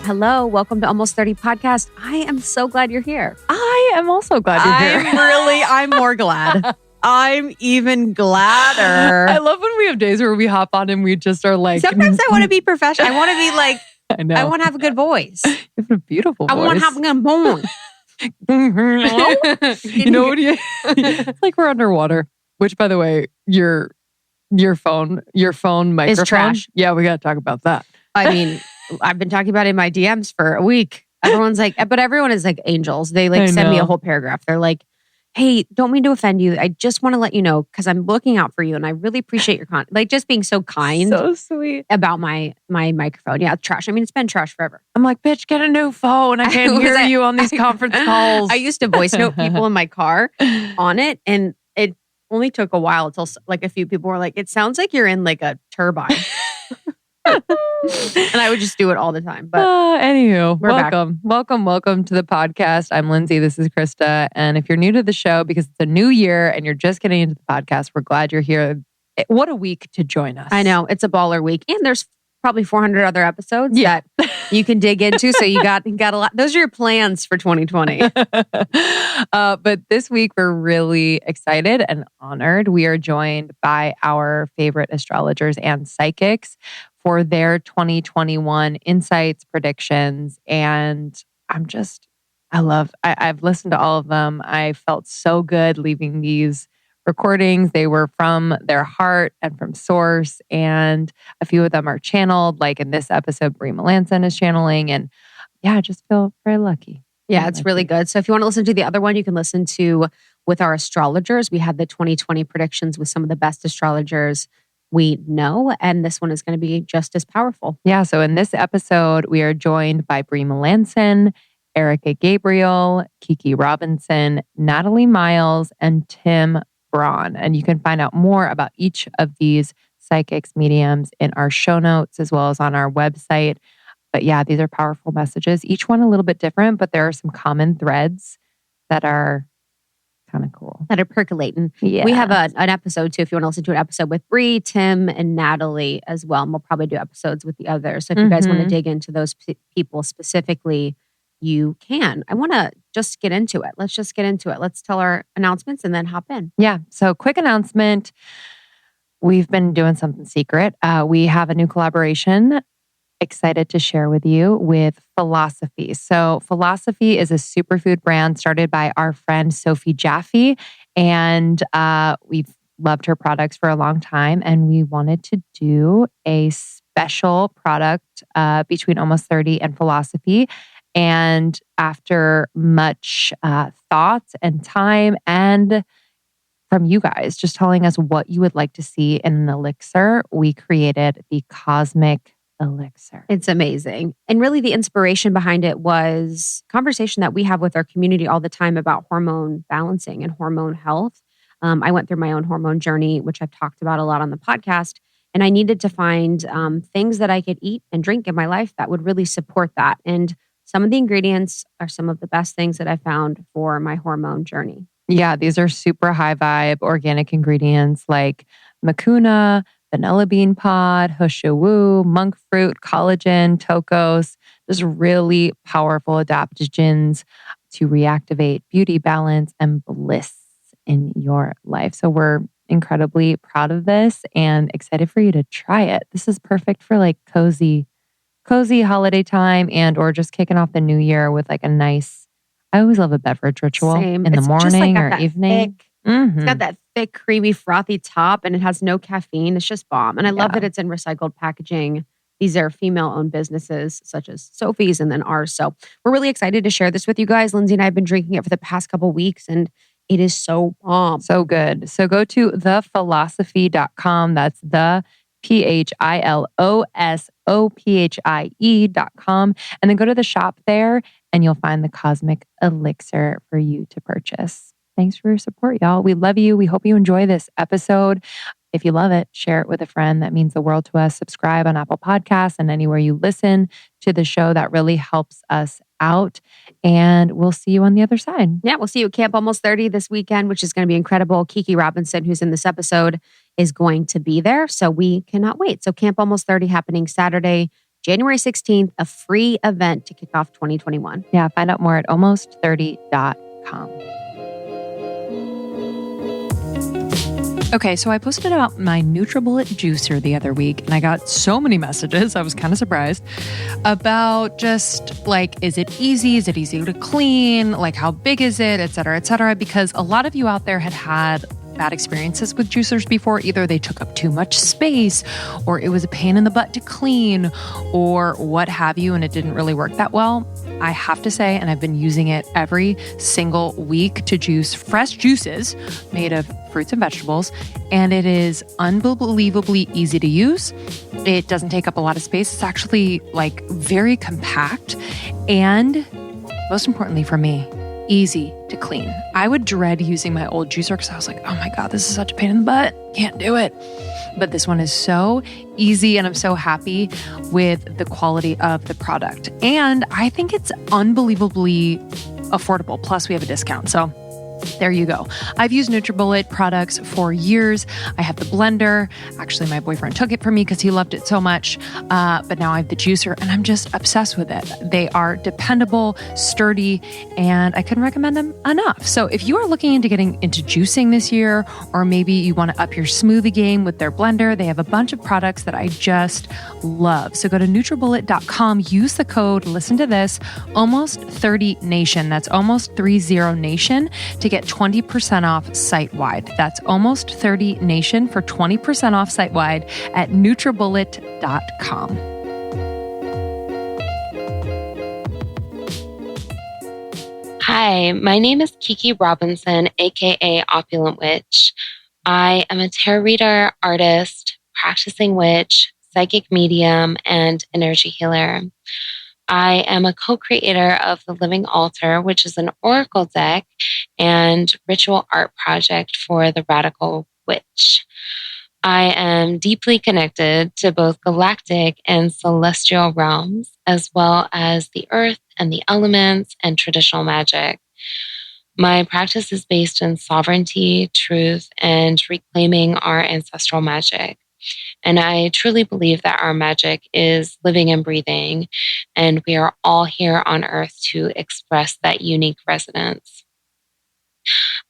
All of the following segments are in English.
Hello, welcome to Almost 30 Podcast. I am so glad you're here. I am also glad you're here. I'm more glad. I'm even gladder. I love when we have days where we hop on and we just are like... Sometimes I want to be professional. I want to be like... I know. I want to have a good voice. You have a beautiful voice. I want to have a good voice. You know what? It's like we're underwater. Which, by the way, your phone microphone is trash. Yeah, we got to talk about that. I mean, I've been talking about it in my DMs for a week. Everyone is like angels. They send me a whole paragraph. They're like, hey, don't mean to offend you. I just want to let you know because I'm looking out for you and I really appreciate your just being so kind. So sweet. About my microphone. Yeah, it's trash. I mean, it's been trash forever. I'm like, bitch, get a new phone. I can't hear you on these conference calls. I used to voice note people in my car on it, and it only took a while until a few people were like, it sounds like you're in like a turbine. And I would just do it all the time. But anywho, welcome. Welcome to the podcast. I'm Lindsey. This is Krista. And if you're new to the show, because it's a new year and you're just getting into the podcast, we're glad you're here. What a week to join us. I know. It's a baller week. And there's probably 400 other episodes that you can dig into. So you got a lot. Those are your plans for 2020. But this week, we're really excited and honored. We are joined by our favorite astrologers and psychics for their 2021 insights, predictions. And I've listened to all of them. I felt so good leaving these recordings. They were from their heart and from source. And a few of them are channeled. Like in this episode, Bree Melanson is channeling. And yeah, I just feel very lucky. Yeah, it's really good. So if you want to listen to the other one, you can listen to with our astrologers. We had the 2020 predictions with some of the best astrologers we know, and this one is going to be just as powerful. Yeah, so in this episode, we are joined by Bree Melanson, Erika Gabriel, Kiki Robinson, Natalie Miles, and Tim Braun. And you can find out more about each of these psychics, mediums in our show notes, as well as on our website. But yeah, these are powerful messages, each one a little bit different, but there are some common threads that are kind of cool. That are percolating. Yeah. We have an episode too, if you want to listen to an episode with Bree, Tim, and Natalie as well. And we'll probably do episodes with the others. So if you guys want to dig into those people specifically, you can. I want to just get into it. Let's just get into it. Let's tell our announcements and then hop in. Yeah. So quick announcement. We've been doing something secret. We have a new collaboration excited to share with you with Philosophy. So Philosophy is a superfood brand started by our friend Sophie Jaffe. And we've loved her products for a long time. And we wanted to do a special product between Almost 30 and Philosophy. And after much thought and time and from you guys just telling us what you would like to see in an elixir, we created the Cosmic Elixir. It's amazing. And really the inspiration behind it was conversation that we have with our community all the time about hormone balancing and hormone health. I went through my own hormone journey, which I've talked about a lot on the podcast. And I needed to find things that I could eat and drink in my life that would really support that. And some of the ingredients are some of the best things that I found for my hormone journey. Yeah, these are super high vibe organic ingredients like mucuna, vanilla bean pod, hushawu, monk fruit, collagen, tocos. Just really powerful adaptogens to reactivate beauty, balance, and bliss in your life. So we're incredibly proud of this and excited for you to try it. This is perfect for like cozy holiday time and or just kicking off the new year with like a nice, I always love a beverage ritual in the morning or evening. It's got that thick, creamy, frothy top and it has no caffeine. It's just bomb. And I love that it's in recycled packaging. These are female-owned businesses such as Sophie's and then ours. So we're really excited to share this with you guys. Lindsey and I have been drinking it for the past couple of weeks and it is so bomb. So good. So go to thephilosophy.com. That's the PHILOSOPHIE.com. And then go to the shop there and you'll find the Cosmic Elixir for you to purchase. Thanks for your support, y'all. We love you. We hope you enjoy this episode. If you love it, share it with a friend. That means the world to us. Subscribe on Apple Podcasts and anywhere you listen to the show. That really helps us out. And we'll see you on the other side. Yeah, we'll see you at Camp Almost 30 this weekend, which is going to be incredible. Kiki Robinson, who's in this episode, is going to be there. So we cannot wait. So Camp Almost 30 happening Saturday, January 16th, a free event to kick off 2021. Yeah, find out more at almost30.com. Okay, so I posted about my NutriBullet juicer the other week, and I got so many messages, I was kind of surprised, about just like, is it easy? Is it easy to clean? Like, how big is it? Et cetera, because a lot of you out there had bad experiences with juicers before. Either they took up too much space, or it was a pain in the butt to clean, or what have you, and it didn't really work that well. I have to say, and I've been using it every single week to juice fresh juices made of fruits and vegetables, and it is unbelievably easy to use. It doesn't take up a lot of space. It's actually like very compact, and most importantly for me, easy to clean. I would dread using my old juicer because I was like, oh my God, this is such a pain in the butt. Can't do it. But this one is so easy, and I'm so happy with the quality of the product. And I think it's unbelievably affordable. Plus, we have a discount. So there you go. I've used NutriBullet products for years. I have the blender. Actually, my boyfriend took it from me because he loved it so much. But now I have the juicer, and I'm just obsessed with it. They are dependable, sturdy, and I couldn't recommend them enough. So if you are looking into getting into juicing this year, or maybe you want to up your smoothie game with their blender, they have a bunch of products that I just love. So go to NutriBullet.com, use the code, listen to this, almost30nation. That's almost30nation to get 20% off site-wide. That's almost30nation for 20% off site-wide at NutriBullet.com. Hi, my name is Kiki Robinson, aka Opulent Witch. I am a tarot reader, artist, practicing witch, psychic medium, and energy healer. I am a co-creator of The Living Altar, which is an oracle deck and ritual art project for the Radical Witch. I am deeply connected to both galactic and celestial realms, as well as the earth and the elements and traditional magic. My practice is based in sovereignty, truth, and reclaiming our ancestral magic. And I truly believe that our magic is living and breathing, and we are all here on earth to express that unique resonance.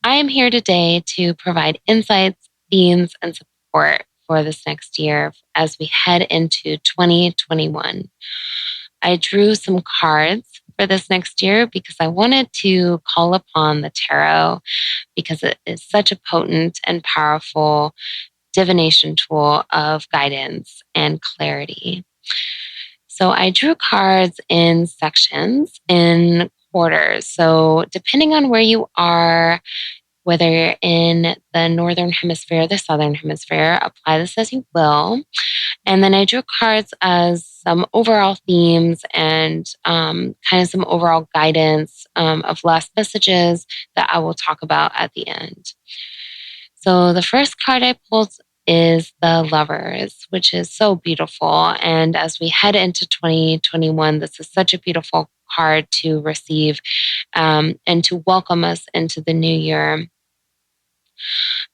I am here today to provide insights, themes, and support for this next year as we head into 2021. I drew some cards for this next year because I wanted to call upon the tarot because it is such a potent and powerful divination tool of guidance and clarity. So I drew cards in sections, in quarters. So depending on where you are, whether you're in the northern hemisphere or the southern hemisphere, apply this as you will. And then I drew cards as some overall themes and kind of some overall guidance of last messages that I will talk about at the end. So the first card I pulled is the Lovers, which is so beautiful. And as we head into 2021, this is such a beautiful card to receive and to welcome us into the new year.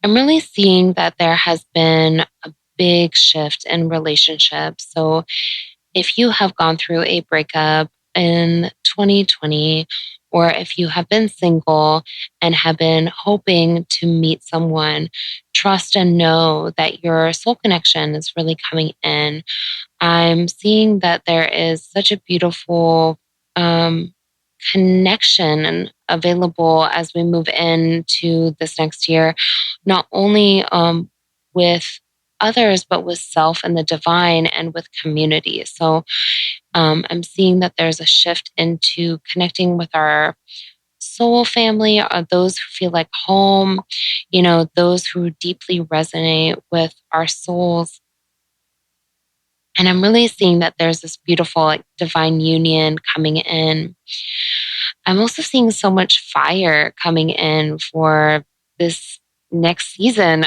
I'm really seeing that there has been a big shift in relationships. So if you have gone through a breakup in 2020, or if you have been single and have been hoping to meet someone, trust and know that your soul connection is really coming in. I'm seeing that there is such a beautiful connection available as we move into this next year, not only with others, but with self and the divine and with community. So I'm seeing that there's a shift into connecting with our soul family, or those who feel like home, those who deeply resonate with our souls. And I'm really seeing that there's this beautiful divine union coming in. I'm also seeing so much fire coming in for this next season,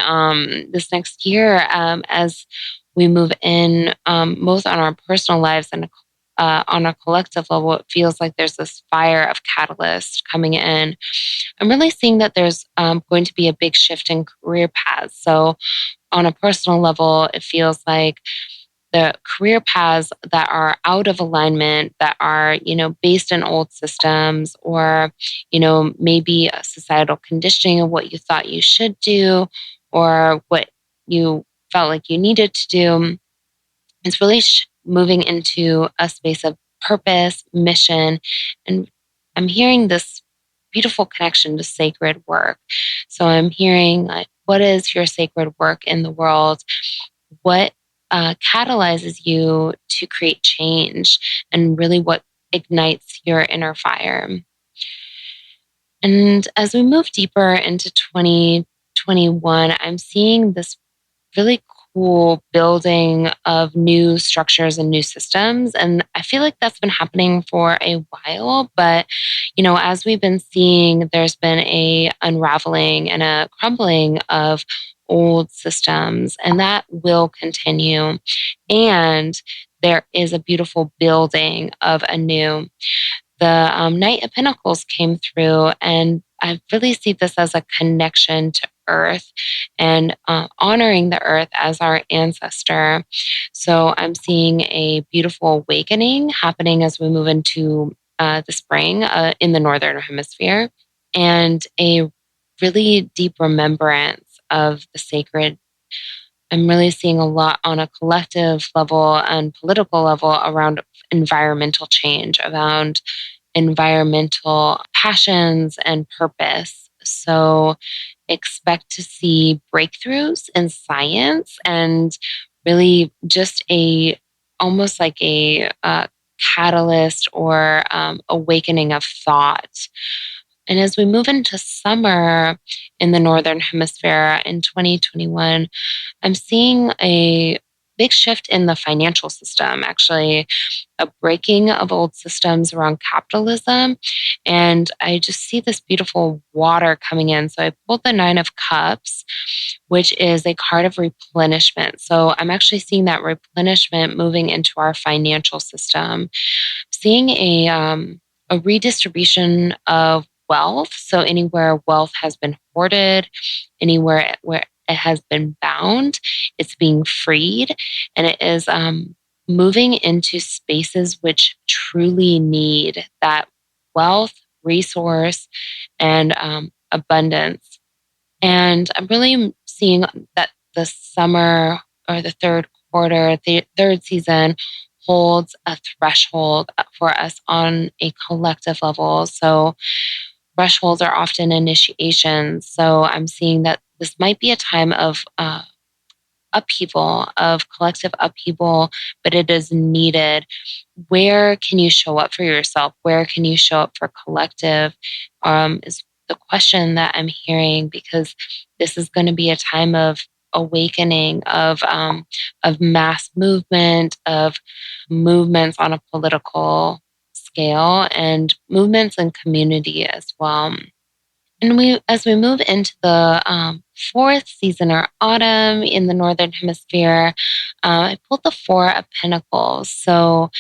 this next year, as we move in, both on our personal lives and on a collective level. It feels like there's this fire of catalyst coming in. I'm really seeing that there's going to be a big shift in career paths. So on a personal level, it feels like the career paths that are out of alignment, that are, based in old systems, or, maybe a societal conditioning of what you thought you should do or what you felt like you needed to do. It's really moving into a space of purpose, mission, and I'm hearing this beautiful connection to sacred work. So I'm hearing, like, what is your sacred work in the world? What catalyzes you to create change, and really what ignites your inner fire? And as we move deeper into 2021, I'm seeing this really cool building of new structures and new systems. And I feel like that's been happening for a while. But, as we've been seeing, there's been a unraveling and a crumbling of old systems, and that will continue. And there is a beautiful building of a new. The Knight of Pentacles came through, and I really see this as a connection to Earth and honoring the Earth as our ancestor. So I'm seeing a beautiful awakening happening as we move into the spring in the Northern Hemisphere, and a really deep remembrance of the sacred. I'm really seeing a lot on a collective level and political level around environmental change, around environmental passions and purpose. So expect to see breakthroughs in science, and really just almost like a catalyst or awakening of thought. And as we move into summer in the Northern Hemisphere in 2021, I'm seeing a big shift in the financial system, actually a breaking of old systems around capitalism. And I just see this beautiful water coming in. So I pulled the 9 of Cups, which is a card of replenishment. So I'm actually seeing that replenishment moving into our financial system, seeing a redistribution of wealth. So anywhere wealth has been hoarded, anywhere where it has been bound, it's being freed, and it is moving into spaces which truly need that wealth, resource, and abundance. And I'm really seeing that the summer, or the third quarter, the third season, holds a threshold for us on a collective level. So thresholds are often initiations. So I'm seeing that this might be a time of upheaval, of collective upheaval, but it is needed. Where can you show up for yourself? Where can you show up for collective? Is the question that I'm hearing, because this is going to be a time of awakening, of mass movement, of movements on a political scale, and movements in community as well. And as we move into the fourth season, or autumn in the Northern Hemisphere, I pulled the 4 of Pentacles. So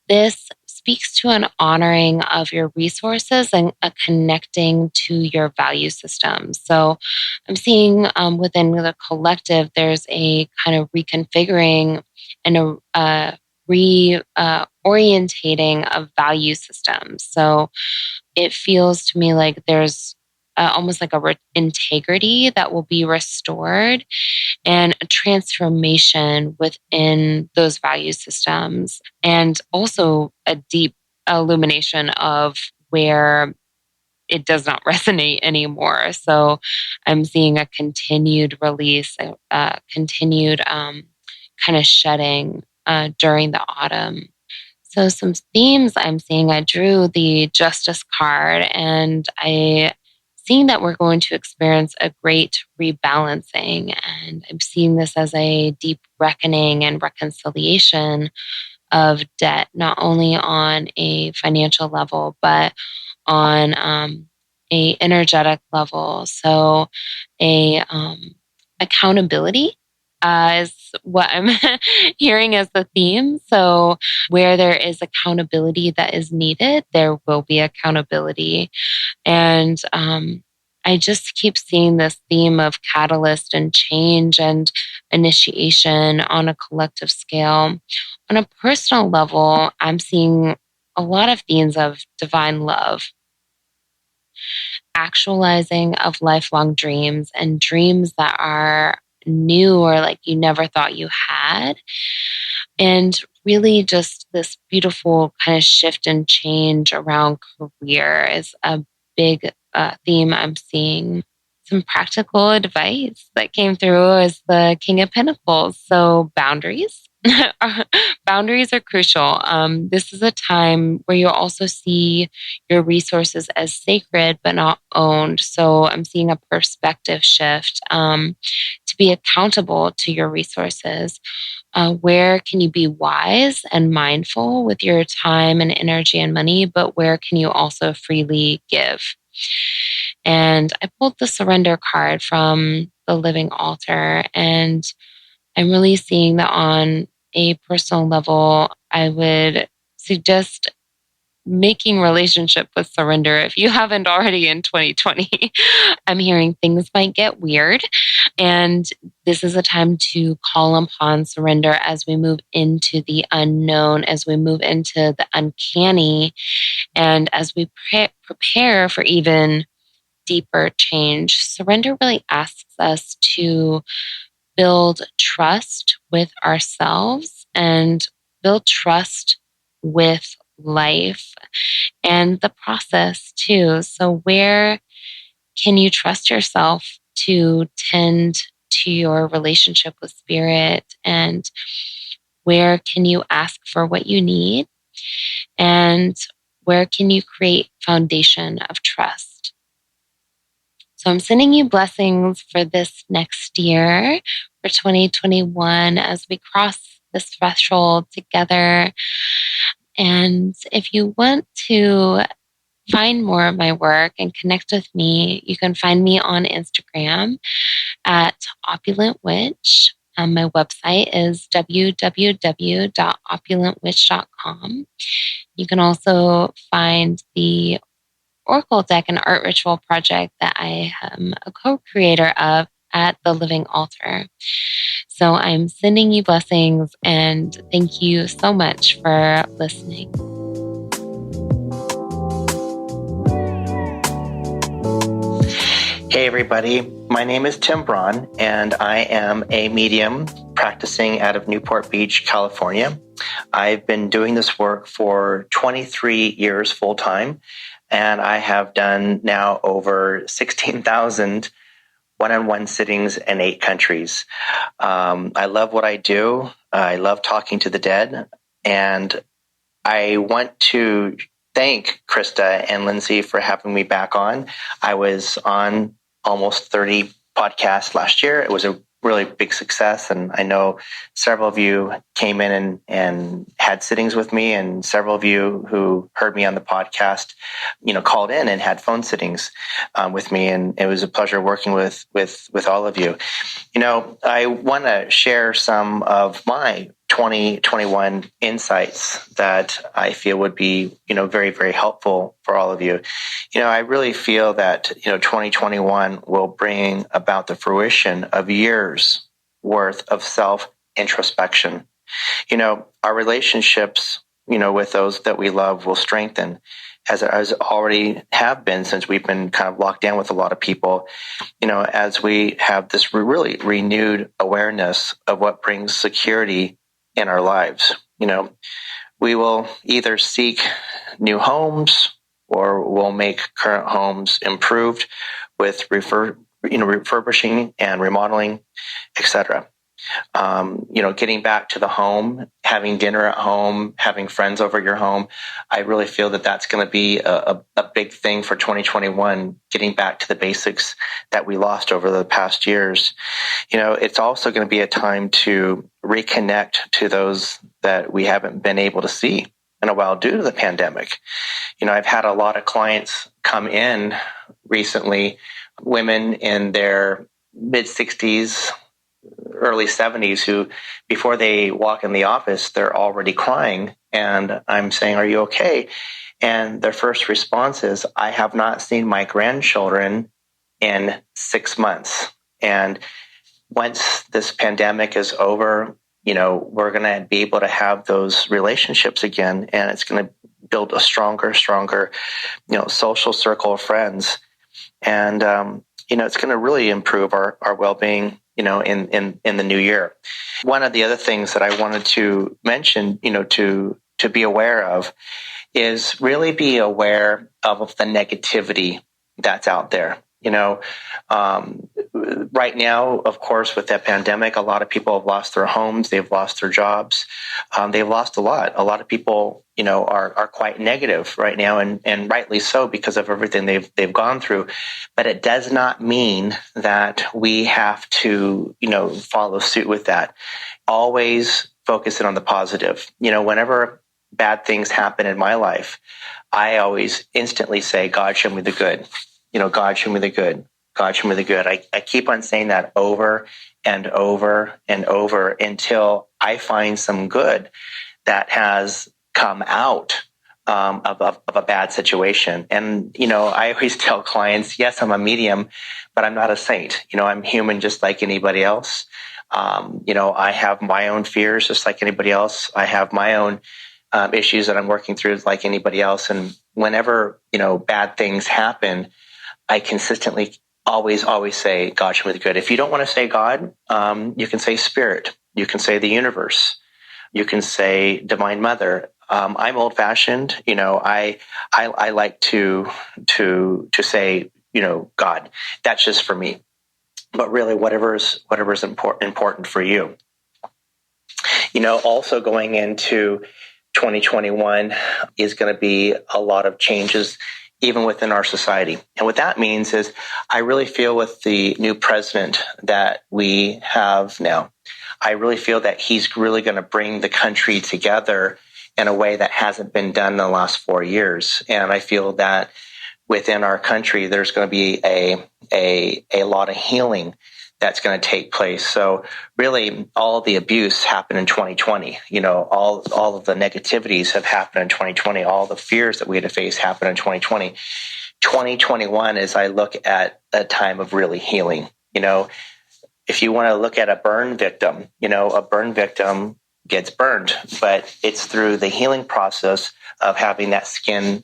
this speaks to an honoring of your resources and a connecting to your value system. So I'm seeing within the collective, there's a kind of reconfiguring and a reorientating of value systems. So it feels to me like there's almost like a integrity that will be restored, and a transformation within those value systems, and also a deep illumination of where it does not resonate anymore. So I'm seeing a continued release, a continued kind of shedding during the autumn. So some themes I'm seeing, I drew the Justice card, and seeing that we're going to experience a great rebalancing. And I'm seeing this as a deep reckoning and reconciliation of debt, not only on a financial level, but on a energetic level. So accountability is what I'm hearing as the theme. So where there is accountability that is needed, there will be accountability. And I just keep seeing this theme of catalyst and change and initiation on a collective scale. On a personal level, I'm seeing a lot of themes of divine love, actualizing of lifelong dreams and dreams that are new or like you never thought you had. And really just this beautiful kind of shift and change around career is a big theme I'm seeing. Some practical advice that came through is the King of Pentacles. So boundaries. Boundaries are crucial. This is a time where you'll also see your resources as sacred but not owned. So I'm seeing a perspective shift to be accountable to your resources. Where can you be wise and mindful with your time and energy and money, but where can you also freely give? And I pulled the surrender card from the living altar, and I'm really seeing that on a personal level, I would suggest making relationship with surrender if you haven't already in 2020. I'm hearing things might get weird, and this is a time to call upon surrender as we move into the unknown, as we move into the uncanny, and as we prepare for even deeper change. Surrender really asks us to build trust with ourselves and build trust with life and the process too. So where can you trust yourself to tend to your relationship with spirit, and where can you ask for what you need, and where can you create foundation of trust? So I'm sending you blessings for this next year, for 2021, as we cross this threshold together. And if you want to find more of my work and connect with me, you can find me on Instagram at Opulent Witch. My website is www.opulentwitch.com. You can also find the Oracle deck and art ritual project that I am a co-creator of at the Living Altar. So I'm sending you blessings, and thank you so much for listening. Hey everybody, my name is Tim Braun, and I am a medium practicing out of Newport Beach, California. I've been doing this work for 23 years full-time, and I have done now over 16,000 one-on-one sittings in 8 countries. I love what I do. I love talking to the dead, and I want to thank Krista and Lindsey for having me back on. I was on almost 30 podcasts last year. It was a really big success, and I know several of you came in and had sittings with me, and several of you who heard me on the podcast, called in and had phone sittings with me, and it was a pleasure working with all of you. I want to share some of my 2021 insights that I feel would be, very, very helpful for all of you. I really feel that, 2021 will bring about the fruition of years worth of self-introspection. Our relationships, with those that we love will strengthen, as already have been since we've been kind of locked down with a lot of people, as we have this really renewed awareness of what brings security in our lives. We will either seek new homes or we'll make current homes improved with refurbishing and remodeling, etc. Getting back to the home, having dinner at home, having friends over your home. I really feel that that's going to be a big thing for 2021, getting back to the basics that we lost over the past years. It's also going to be a time to reconnect to those that we haven't been able to see in a while due to the pandemic. I've had a lot of clients come in recently, women in their mid-60s, early 70s, who before they walk in the office, they're already crying. And I'm saying, "Are you okay?" And their first response is, "I have not seen my grandchildren in 6 months. And once this pandemic is over, we're going to be able to have those relationships again, and it's going to build a stronger, social circle of friends. And, it's going to really improve our well-being, in the new year. One of the other things that I wanted to mention, to be aware of is really be aware of the negativity that's out there. Right now, of course, with that pandemic, a lot of people have lost their homes, they've lost their jobs, they've lost a lot. A lot of people, are quite negative right now, and rightly so because of everything they've gone through. But it does not mean that we have to, follow suit with that. Always focus in on the positive. Whenever bad things happen in my life, I always instantly say, God, show me the good. God, show me the good. God, show me the good. I keep on saying that over and over and over until I find some good that has come out of a bad situation. And, I always tell clients, yes, I'm a medium, but I'm not a saint. I'm human just like anybody else. I have my own fears just like anybody else. I have my own issues that I'm working through like anybody else. And whenever, bad things happen, I consistently always say, God, show me the good. If you don't want to say God, you can say Spirit. You can say the universe. You can say Divine Mother. I'm old fashioned. I like to say, God. That's just for me. But really, whatever's important for you. Also going into 2021 is going to be a lot of changes even within our society. And what that means is I really feel with the new president that we have now, I really feel that he's really going to bring the country together in a way that hasn't been done in the last 4 years. And I feel that within our country, there's going to be a lot of healing that's going to take place. So really all the abuse happened in 2020. All of the negativities have happened in 2020. All the fears that we had to face happened in 2020. 2021 is I look at a time of really healing. If you want to look at a burn victim, a burn victim gets burned, but it's through the healing process of having that skin,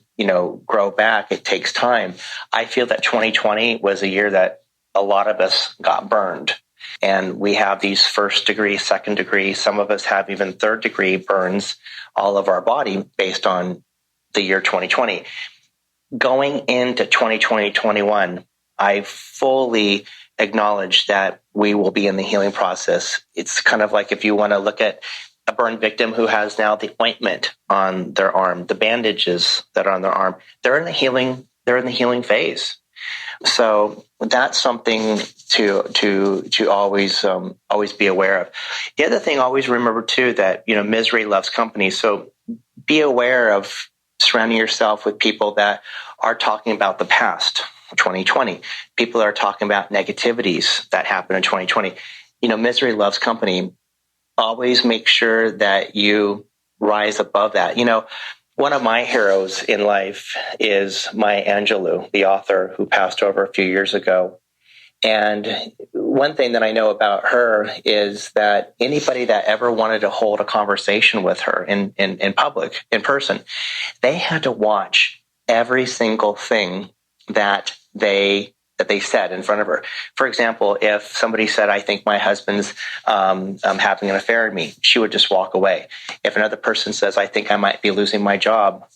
grow back. It takes time. I feel that 2020 was a year that a lot of us got burned, and we have these 1st degree, 2nd degree. Some of us have even 3rd degree burns all of our body based on the year 2020. Going into 2021, I fully acknowledge that we will be in the healing process. It's kind of like if you want to look at a burn victim who has now the ointment on their arm, the bandages that are on their arm, they're in the healing phase. So that's something to always be aware of. The other thing, always remember too that misery loves company. So be aware of surrounding yourself with people that are talking about the past, 2020. People are talking about negativities that happened in 2020. Misery loves company. Always make sure that you rise above that. One of my heroes in life is Maya Angelou, the author who passed over a few years ago. And one thing that I know about her is that anybody that ever wanted to hold a conversation with her in public, in person, they had to watch every single thing that they said in front of her. For example, if somebody said, I think my husband's having an affair with me, she would just walk away. If another person says, I think I might be losing my job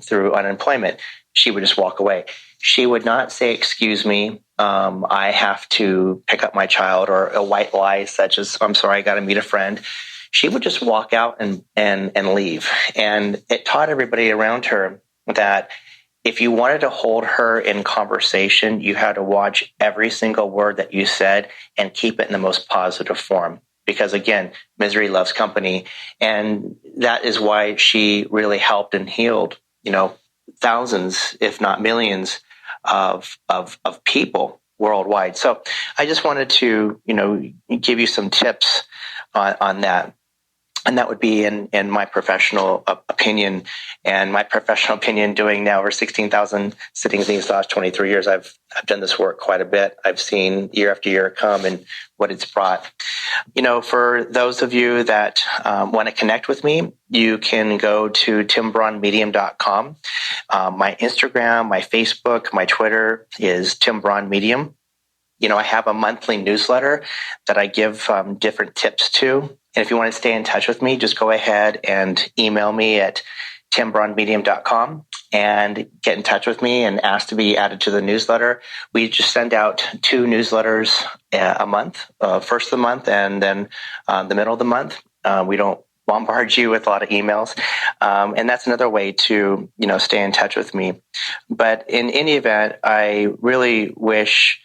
through unemployment, she would just walk away. She would not say, excuse me, I have to pick up my child, or a white lie such as, I'm sorry, I got to meet a friend. She would just walk out and leave. And it taught everybody around her that if you wanted to hold her in conversation, you had to watch every single word that you said and keep it in the most positive form. Because again, misery loves company. And that is why she really helped and healed, thousands, if not millions of people worldwide. So I just wanted to, give you some tips on that. And that would be in my professional opinion. And my professional opinion, doing now over 16,000 sittings these last 23 years, I've done this work quite a bit. I've seen year after year come and what it's brought. For those of you that want to connect with me, you can go to timbraunmedium.com. My Instagram, my Facebook, my Twitter is timbraunmedium. I have a monthly newsletter that I give different tips to. And if you want to stay in touch with me, just go ahead and email me at timbraunmedium.com and get in touch with me and ask to be added to the newsletter. We just send out 2 newsletters a month, first of the month and then the middle of the month. We don't bombard you with a lot of emails. And that's another way to, stay in touch with me. But in any event, I really wish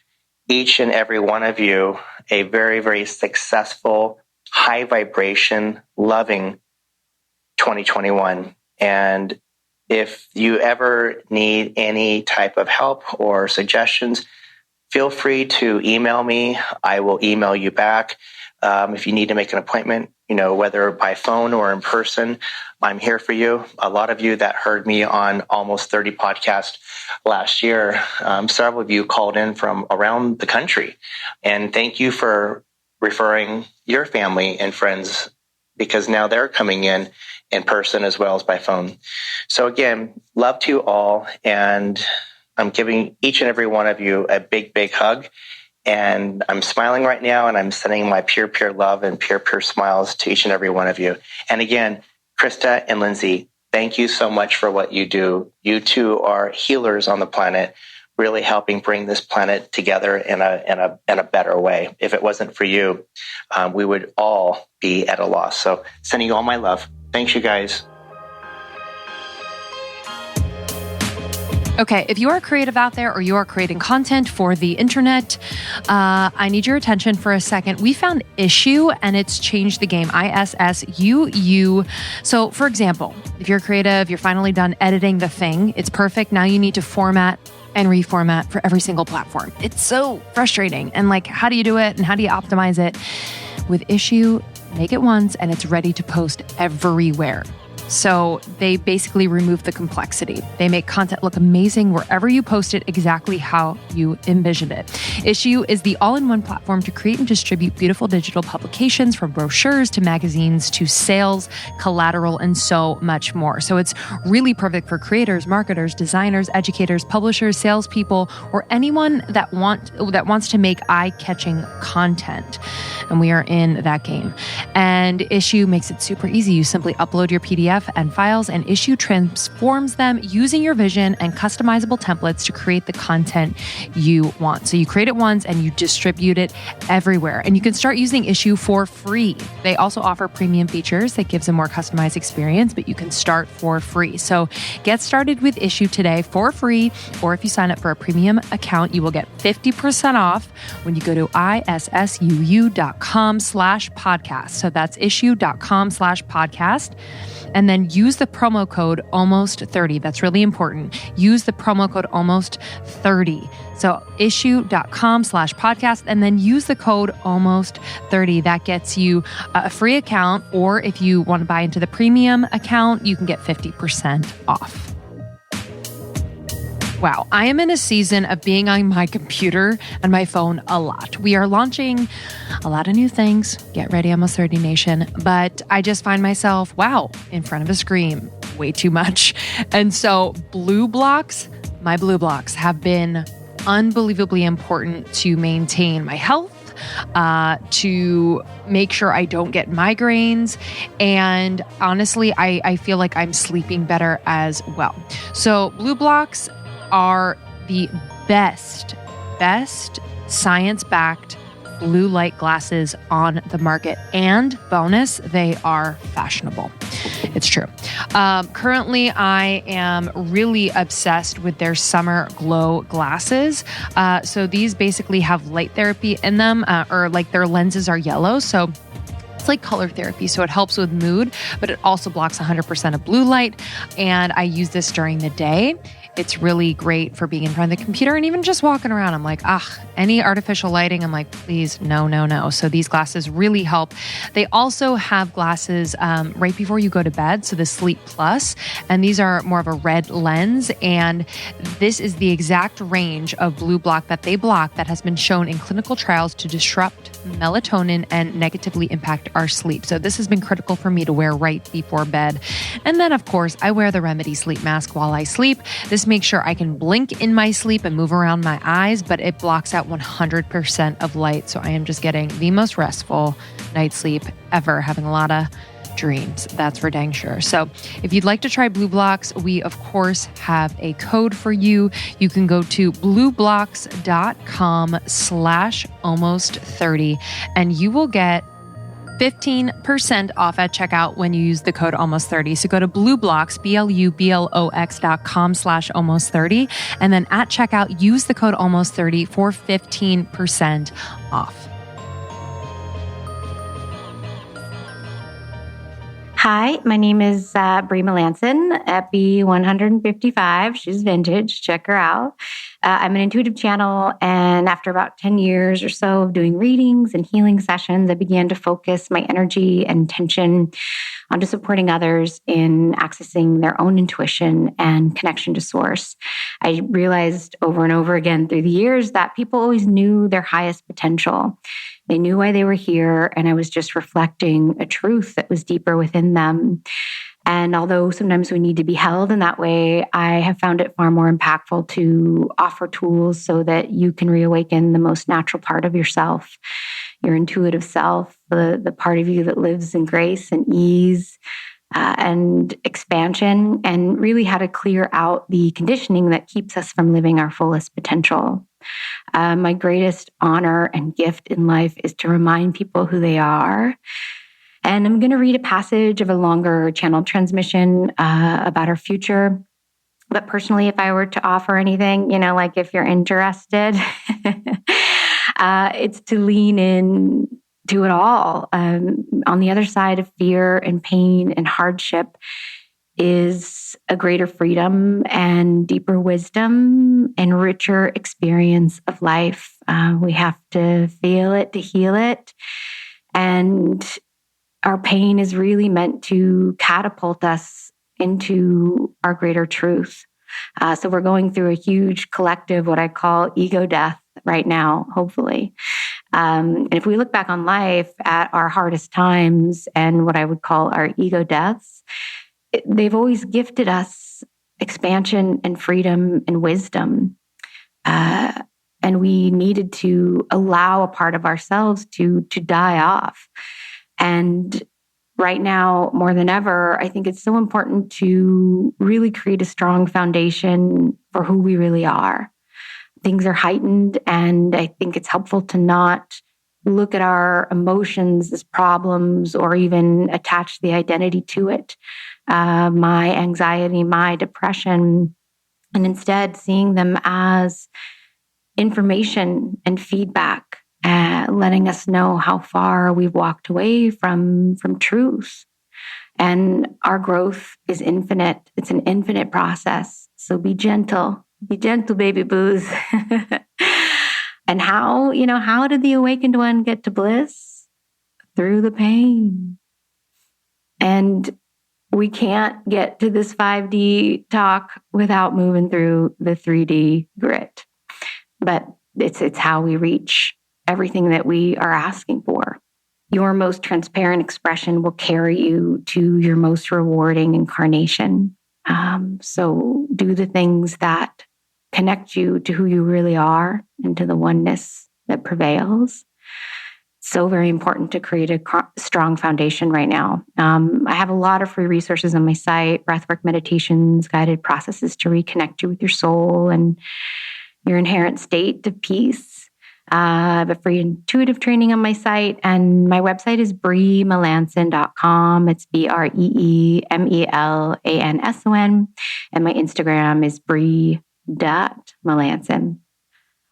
each and every one of you a very, very successful, high vibration, loving 2021. And if you ever need any type of help or suggestions, feel free to email me. I will email you back. If you need to make an appointment, whether by phone or in person, I'm here for you. A lot of you that heard me on almost 30 podcasts last year, several of you called in from around the country. And thank you for referring your family and friends, because now they're coming in person as well as by phone. So again, love to you all. And I'm giving each and every one of you a big, big hug. And I'm smiling right now, and I'm sending my pure, pure love and pure, pure smiles to each and every one of you. And again, Krista and Lindsey, thank you so much for what you do. You two are healers on the planet, really helping bring this planet together in a better way. If it wasn't for you, we would all be at a loss. So sending you all my love. Thanks, you guys. Okay, if you are creative out there or you are creating content for the internet, I need your attention for a second. We found Issuu and it's changed the game. ISSUU. So for example, if you're creative, you're finally done editing the thing, it's perfect. Now you need to format and reformat for every single platform. It's so frustrating. And how do you do it and how do you optimize it? With Issuu, make it once and it's ready to post everywhere. So they basically remove the complexity. They make content look amazing wherever you post it, exactly how you envisioned it. Issuu is the all-in-one platform to create and distribute beautiful digital publications, from brochures to magazines to sales, collateral, and so much more. So it's really perfect for creators, marketers, designers, educators, publishers, salespeople, or anyone that wants to make eye-catching content. And we are in that game. And Issuu makes it super easy. You simply upload your PDF and files, and Issuu transforms them using your vision and customizable templates to create the content you want. So you create it once and you distribute it everywhere. And you can start using Issuu for free. They also offer premium features that gives a more customized experience, but you can start for free. So get started with Issuu today for free, or if you sign up for a premium account, you will get 50% off when you go to issuu.com/podcast. So that's issuu.com/podcast. And then use the promo code ALMOST30. That's really important. Use the promo code ALMOST30. So issuu.com/podcast, and then use the code ALMOST30. That gets you a free account, or if you want to buy into the premium account, you can get 50% off. Wow, I am in a season of being on my computer and my phone a lot. We are launching a lot of new things. Get ready, Almost 30 Nation. But I just find myself, in front of a screen way too much. And so my blue blocks have been unbelievably important to maintain my health, to make sure I don't get migraines. And honestly, I feel like I'm sleeping better as well. So blue blocks are the best science-backed blue light glasses on the market. And bonus, they are fashionable. It's true. Currently, I am really obsessed with their summer glow glasses. So these basically have light therapy in them, or their lenses are yellow. So It's like color therapy. So it helps with mood, but it also blocks 100% of blue light. And I use this during the day. It's really great for being in front of the computer and even just walking around. I'm like, any artificial lighting, I'm like, please, no. So these glasses really help. They also have glasses right before you go to bed. So the Sleep Plus, and these are more of a red lens. And this is the exact range of blue block that they block that has been shown in clinical trials to disrupt melatonin and negatively impact our sleep. So this has been critical for me to wear right before bed. And then of course, I wear the Remedy sleep mask while I sleep. This makes sure I can blink in my sleep and move around my eyes, but it blocks out 100% of light. So I am just getting the most restful night's sleep ever, having a lot of dreams. That's for dang sure. So if you'd like to try Blue Blocks, we of course have a code for you. You can go to blueblocks.com/almost30 and you will get 15% off at checkout when you use the code almost30. So go to blueblocks, BLUBLOX.com/almost30. And then at checkout, use the code almost30 for 15% off. Hi, my name is Bree Melanson at B155. She's vintage. Check her out. I'm an intuitive channel, and after about 10 years or so of doing readings and healing sessions, I began to focus my energy and attention onto supporting others in accessing their own intuition and connection to source. I realized over and over again through the years that people always knew their highest potential. They knew why they were here, and I was just reflecting a truth that was deeper within them. And although sometimes we need to be held in that way, I have found it far more impactful to offer tools so that you can reawaken the most natural part of yourself, your intuitive self, the part of you that lives in grace and ease and expansion, and really how to clear out the conditioning that keeps us from living our fullest potential. My greatest honor and gift in life is to remind people who they are. And I'm going to read a passage of a longer channel transmission about our future. But personally, if I were to offer anything, like if you're interested, it's to lean in to it all. On the other side of fear and pain and hardship is a greater freedom and deeper wisdom and richer experience of life. We have to feel it to heal it. And our pain is really meant to catapult us into our greater truth. So we're going through a huge collective, what I call ego death right now, hopefully. And if we look back on life at our hardest times and what I would call our ego deaths, they've always gifted us expansion and freedom and wisdom. And we needed to allow a part of ourselves to die off. And right now, more than ever, I think it's so important to really create a strong foundation for who we really are. Things are heightened, and I think it's helpful to not look at our emotions as problems or even attach the identity to it. My anxiety, my depression, and instead seeing them as information and feedback, letting us know how far we've walked away from truth. And our growth is infinite. It's an infinite process. So be gentle, baby boos. And how did the awakened one get to bliss? Through the pain. And we can't get to this 5D talk without moving through the 3D grit. But it's how we reach everything that we are asking for. Your most transparent expression will carry you to your most rewarding incarnation. So do the things that connect you to who you really are and to the oneness that prevails. So very important to create a strong foundation right now. I have a lot of free resources on my site, breathwork meditations, guided processes to reconnect you with your soul and your inherent state of peace. I have a free intuitive training on my site, and my website is breemelanson.com. It's BREEMELANSON. And my Instagram is bree.melanson.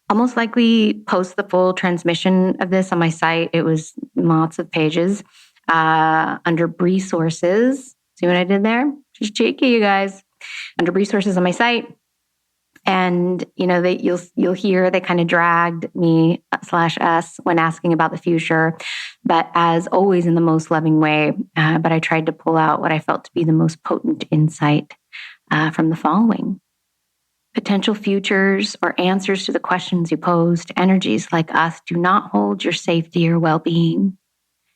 I'll most likely post the full transmission of this on my site. It was lots of pages. under Bree Sources. See what I did there? Just cheeky, you guys. Under Bree Sources on my site. And, you'll hear they kind of dragged me /us when asking about the future, but as always in the most loving way. But I tried to pull out what I felt to be the most potent insight from the following. Potential futures or answers to the questions you posed, energies like us do not hold your safety or well-being.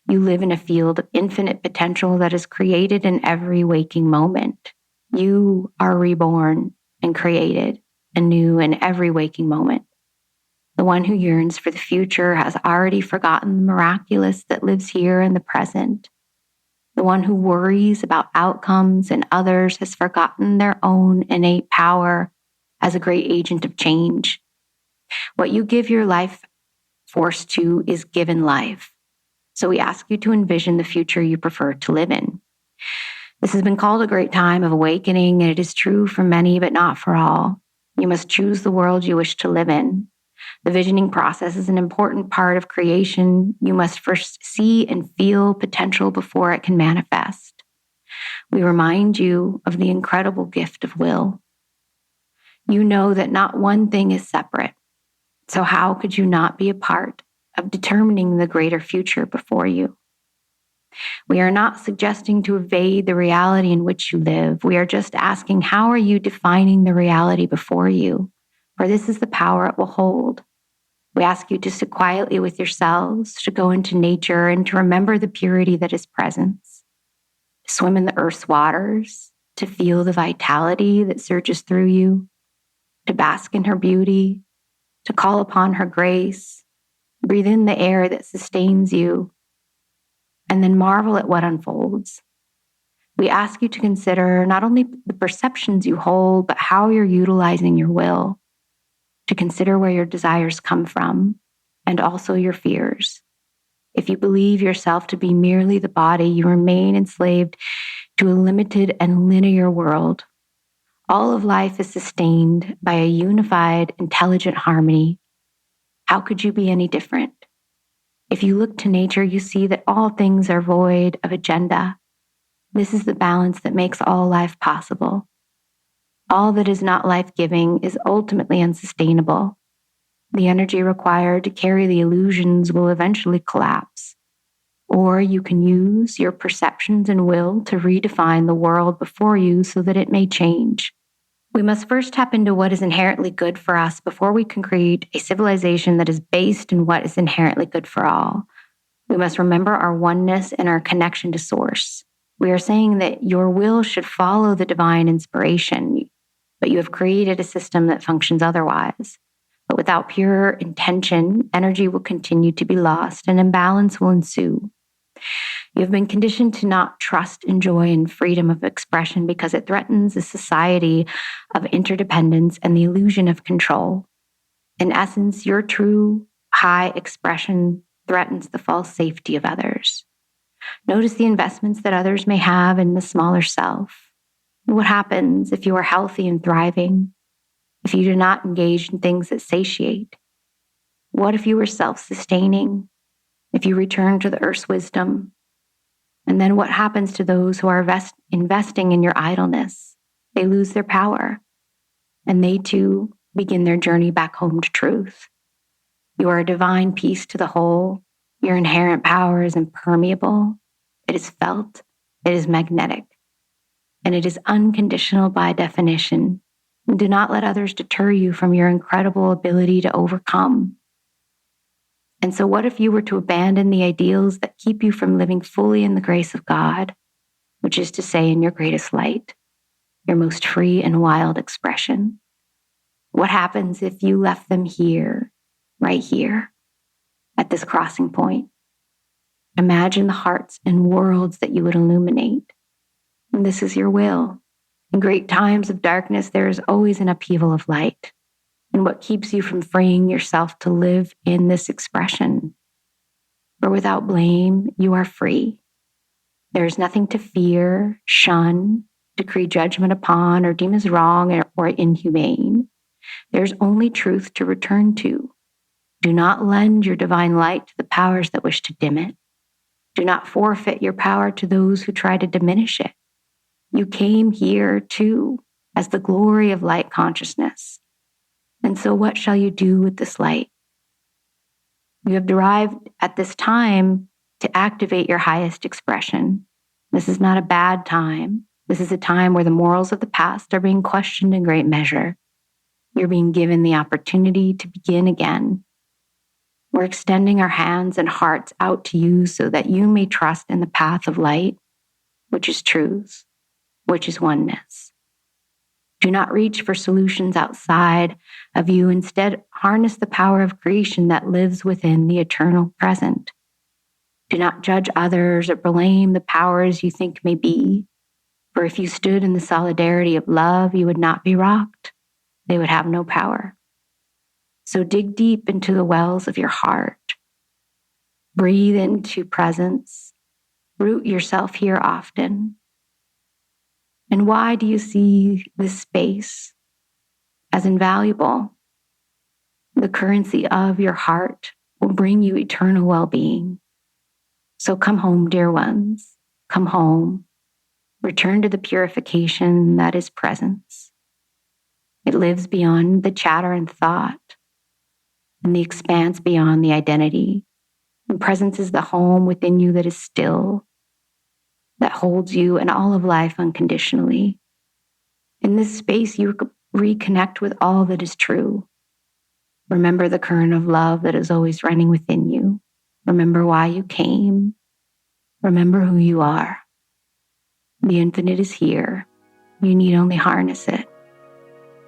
You live in a field of infinite potential that is created in every waking moment. You are reborn and created anew in every waking moment. The one who yearns for the future has already forgotten the miraculous that lives here in the present. The one who worries about outcomes and others has forgotten their own innate power as a great agent of change. What you give your life force to is given life. So we ask you to envision the future you prefer to live in. This has been called a great time of awakening, and it is true for many, but not for all. You must choose the world you wish to live in. The visioning process is an important part of creation. You must first see and feel potential before it can manifest. We remind you of the incredible gift of will. You know that not one thing is separate. So how could you not be a part of determining the greater future before you? We are not suggesting to evade the reality in which you live. We are just asking, how are you defining the reality before you? For this is the power it will hold. We ask you to sit quietly with yourselves, to go into nature, and to remember the purity that is presence, to swim in the earth's waters, to feel the vitality that surges through you, to bask in her beauty, to call upon her grace, breathe in the air that sustains you, and then marvel at what unfolds. We ask you to consider not only the perceptions you hold, but how you're utilizing your will, to consider where your desires come from, and also your fears. If you believe yourself to be merely the body, you remain enslaved to a limited and linear world. All of life is sustained by a unified, intelligent harmony. How could you be any different? If you look to nature, you see that all things are void of agenda. This is the balance that makes all life possible. All that is not life-giving is ultimately unsustainable. The energy required to carry the illusions will eventually collapse. Or you can use your perceptions and will to redefine the world before you so that it may change. We must first tap into what is inherently good for us before we can create a civilization that is based in what is inherently good for all. We must remember our oneness and our connection to Source. We are saying that your will should follow the divine inspiration, but you have created a system that functions otherwise. But without pure intention, energy will continue to be lost and imbalance will ensue. You have been conditioned to not trust in joy and freedom of expression because it threatens a society of interdependence and the illusion of control. In essence, your true high expression threatens the false safety of others. Notice the investments that others may have in the smaller self. What happens if you are healthy and thriving? If you do not engage in things that satiate? What if you were self-sustaining? If you return to the earth's wisdom? And then what happens to those who are investing in your idleness? They lose their power, and they too begin their journey back home to truth. You are a divine piece to the whole. Your inherent power is impermeable. It is felt. It is magnetic. And it is unconditional by definition. And do not let others deter you from your incredible ability to overcome. And so what if you were to abandon the ideals that keep you from living fully in the grace of God, which is to say in your greatest light, your most free and wild expression? What happens if you left them here, right here, at this crossing point? Imagine the hearts and worlds that you would illuminate. And this is your will. In great times of darkness, there is always an upheaval of light. And what keeps you from freeing yourself to live in this expression? For without blame, you are free. There is nothing to fear, shun, decree judgment upon, or deem as wrong or inhumane. There's only truth to return to. Do not lend your divine light to the powers that wish to dim it. Do not forfeit your power to those who try to diminish it. You came here too as the glory of light consciousness. And so what shall you do with this light? You have arrived at this time to activate your highest expression. This is not a bad time. This is a time where the morals of the past are being questioned in great measure. You're being given the opportunity to begin again. We're extending our hands and hearts out to you so that you may trust in the path of light, which is truth, which is oneness. Do not reach for solutions outside of you. Instead, harness the power of creation that lives within the eternal present. Do not judge others or blame the powers you think may be. For if you stood in the solidarity of love, you would not be rocked. They would have no power. So dig deep into the wells of your heart. Breathe into presence. Root yourself here often. And why do you see this space as invaluable? The currency of your heart will bring you eternal well-being. So come home, dear ones. Come home. Return to the purification that is presence. It lives beyond the chatter and thought, and the expanse beyond the identity. And presence is the home within you that is still, that holds you and all of life unconditionally. In this space, you reconnect with all that is true. Remember the current of love that is always running within you. Remember why you came. Remember who you are. The infinite is here. You need only harness it.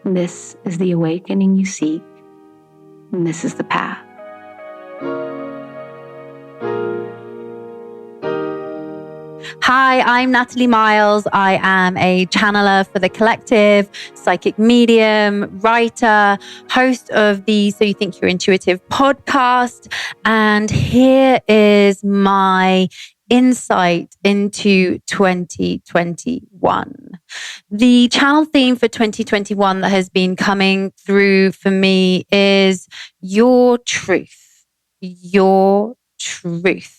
And this is the awakening you seek. And this is the path. Hi, I'm Natalie Miles. I am a channeler for the collective, psychic medium, writer, host of the So You Think You're Intuitive podcast. And here is my insight into 2021. The channel theme for 2021 that has been coming through for me is your truth. Your truth.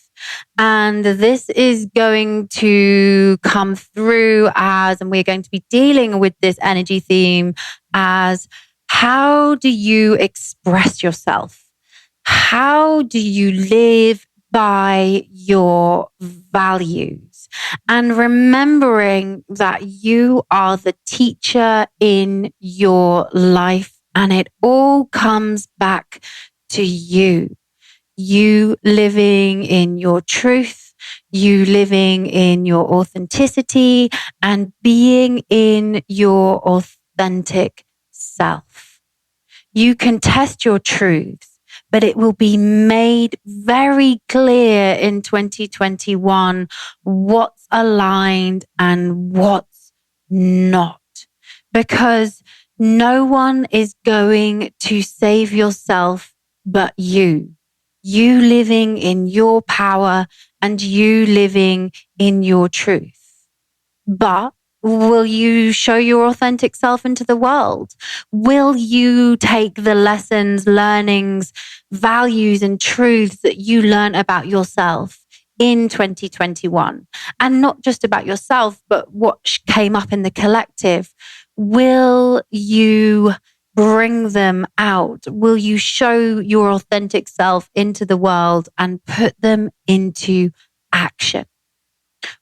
And this is going to come through and we're going to be dealing with this energy theme as how do you express yourself? How do you live by your values? And remembering that you are the teacher in your life and it all comes back to you. You living in your truth, you living in your authenticity and being in your authentic self. You can test your truths, but it will be made very clear in 2021 what's aligned and what's not. Because no one is going to save yourself but you. You living in your power and you living in your truth. But will you show your authentic self into the world? Will you take the lessons, learnings, values, and truths that you learn about yourself in 2021? And not just about yourself, but what came up in the collective. Will you bring them out? Will you show your authentic self into the world and put them into action?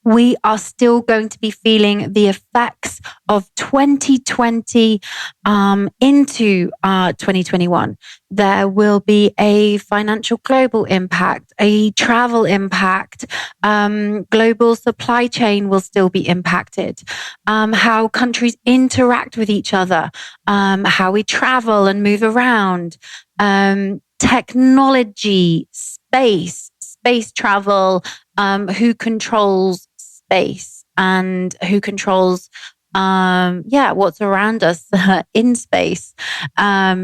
We are still going to be feeling the effects of 2020 into 2021. There will be a financial global impact, a travel impact, global supply chain will still be impacted, how countries interact with each other, how we travel and move around, technology, space travel, who controls space and who controls, what's around us in space,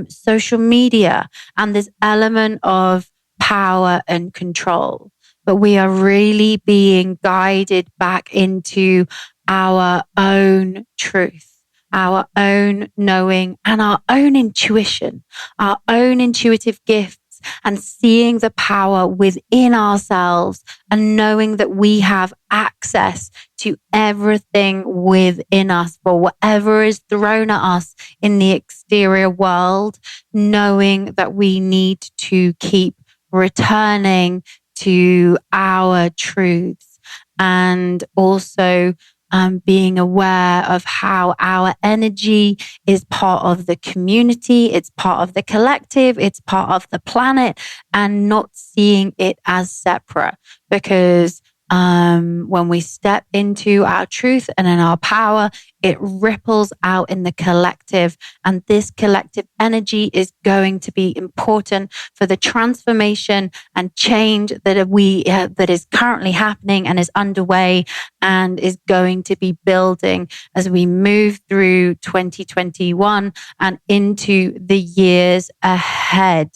social media, and this element of power and control. But we are really being guided back into our own truth, our own knowing, and our own intuition, our own intuitive gifts, and seeing the power within ourselves and knowing that we have access to everything within us for whatever is thrown at us in the exterior world, knowing that we need to keep returning to our truths, and also being aware of how our energy is part of the community, it's part of the collective, it's part of the planet, and not seeing it as separate. Because when we step into our truth and in our power, it ripples out in the collective. And this collective energy is going to be important for the transformation and change that is currently happening and is underway and is going to be building as we move through 2021 and into the years ahead.